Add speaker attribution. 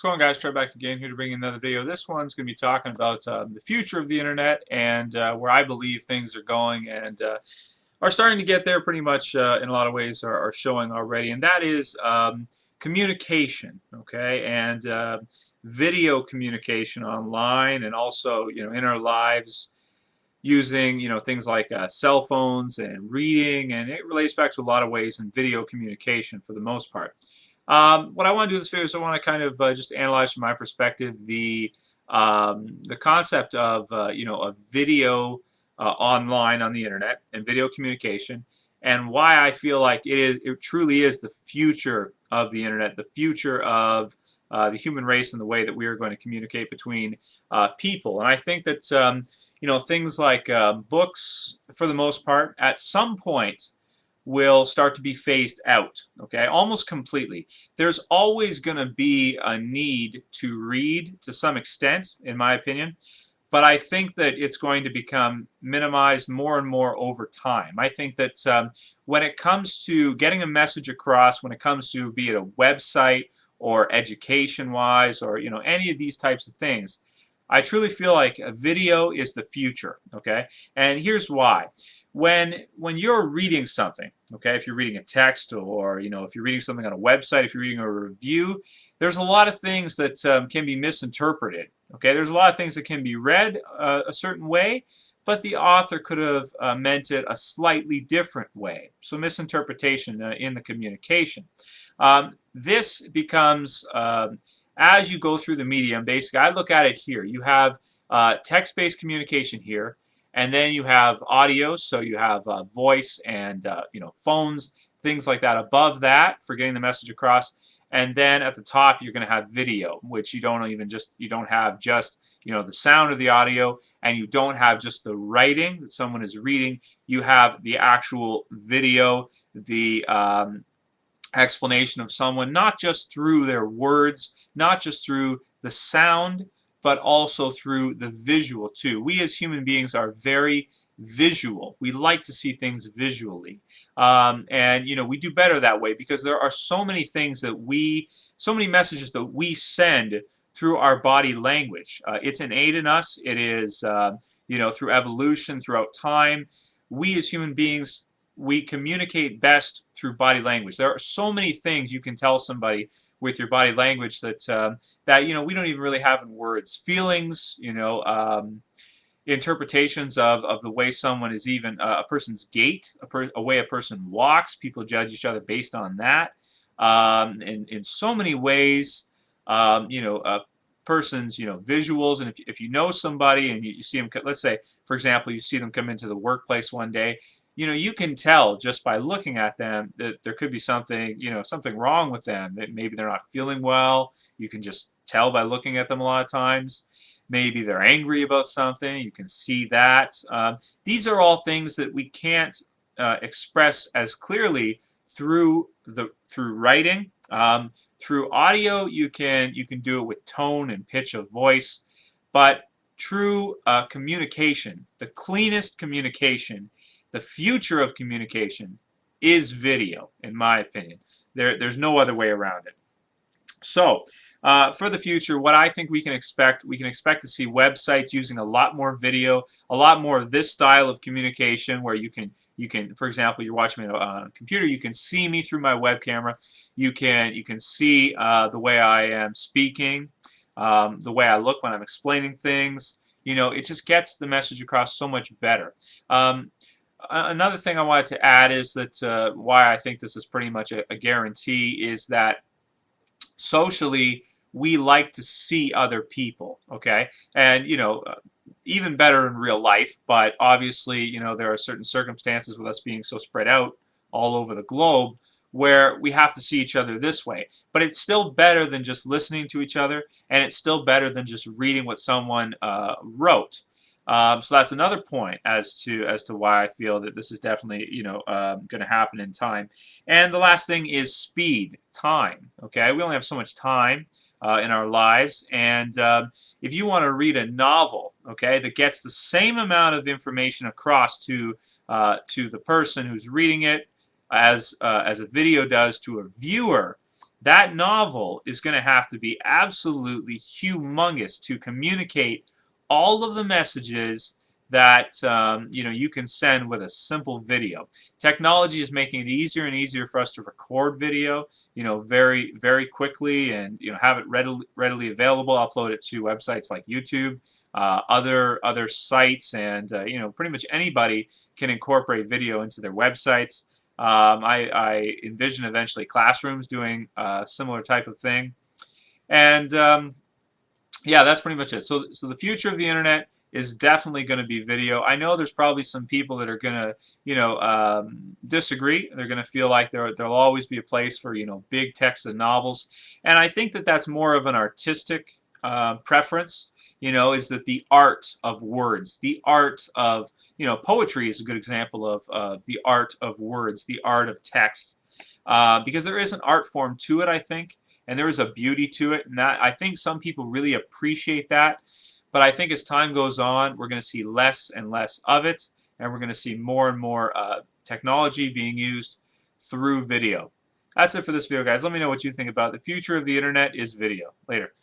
Speaker 1: What's going on, guys? Trey back again here to bring you another video. This one's going to be talking about the future of the internet and where I believe things are going and are starting to get there pretty much in a lot of ways are showing already. And that is communication, okay, and video communication online and also, in our lives using, things like cell phones and reading, and it relates back to a lot of ways in video communication for the most part. What I want to do in this video is I want to kind of just analyze from my perspective the concept of a video online on the internet and video communication, and why I feel like it truly is the future of the internet, the future of the human race, and the way that we are going to communicate between people. And I think that things like books, for the most part, at some point will start to be phased out, okay, almost completely. There's always going to be a need to read to some extent, in my opinion, but I think that it's going to become minimized more and more over time. I think that when it comes to getting a message across, when it comes to be it a website or education-wise or any of these types of things, I truly feel like a video is the future, okay? And here's why. When you're reading something, okay, if you're reading a text or if you're reading something on a website, if you're reading a review, there's a lot of things that can be misinterpreted. Okay, there's a lot of things that can be read a certain way, but the author could have meant it a slightly different way. So misinterpretation in the communication. This becomes as you go through the medium. Basically, I look at it here. You have text-based communication here. And then you have audio, so you have voice and phones, things like that above that for getting the message across. And then at the top you're going to have video, which you don't have just the sound of the audio, and you don't have just the writing that someone is reading. You have the actual video, the explanation of someone, not just through their words, not just through the sound, but also through the visual too. We as human beings are very visual. We like to see things visually. And we do better that way because there are so many things that so many messages that we send through our body language. It's innate in us. It is, through evolution, throughout time. We as human beings, we communicate best through body language. There are so many things you can tell somebody with your body language that we don't even really have in words. Feelings, interpretations of the way someone is, even a person's gait, a way a person walks. People judge each other based on that. In so many ways, person's visuals, and if you know somebody and you see them, let's say for example you see them come into the workplace one day, you can tell just by looking at them that there could be something something wrong with them, that maybe they're not feeling well. You can just tell by looking at them a lot of times. Maybe they're angry about something. You can see that. These are all things that we can't express as clearly through writing. Through audio, you can do it with tone and pitch of voice, but true communication, the cleanest communication, the future of communication, is video, in my opinion. There's no other way around it. So for the future, what I think we can expect to see websites using a lot more video, a lot more of this style of communication, where you can, for example, you're watching me on a computer, you can see me through my web camera, you can see the way I am speaking, the way I look when I'm explaining things. It just gets the message across so much better. Another thing I wanted to add is that why I think this is pretty much a guarantee is that socially we like to see other people, okay? And even better in real life, but obviously there are certain circumstances with us being so spread out all over the globe where we have to see each other this way. But it's still better than just listening to each other, and it's still better than just reading what someone wrote. So that's another point as to why I feel that this is definitely going to happen in time. And the last thing is speed, time. Okay, we only have so much time in our lives, and if you want to read a novel, okay, that gets the same amount of information across to the person who's reading it as a video does to a viewer, that novel is going to have to be absolutely humongous to communicate all of the messages that you can send with a simple video. Technology is making it easier and easier for us to record video, very very quickly, and have it readily available. Upload it to websites like YouTube, other sites, and pretty much anybody can incorporate video into their websites. I envision eventually classrooms doing a similar type of thing, and yeah, that's pretty much it. So the future of the internet is definitely going to be video. I know there's probably some people that are going to, disagree. They're going to feel like there'll always be a place for, big text and novels. And I think that that's more of an artistic preference, is that the art of words, the art of, poetry is a good example of the art of words, the art of text. Because there is an art form to it, I think, and there is a beauty to it, and I think some people really appreciate that. But I think as time goes on, we're going to see less and less of it, and we're going to see more and more technology being used through video. That's it for this video, guys. Let me know what you think about the future of the internet is video. Later.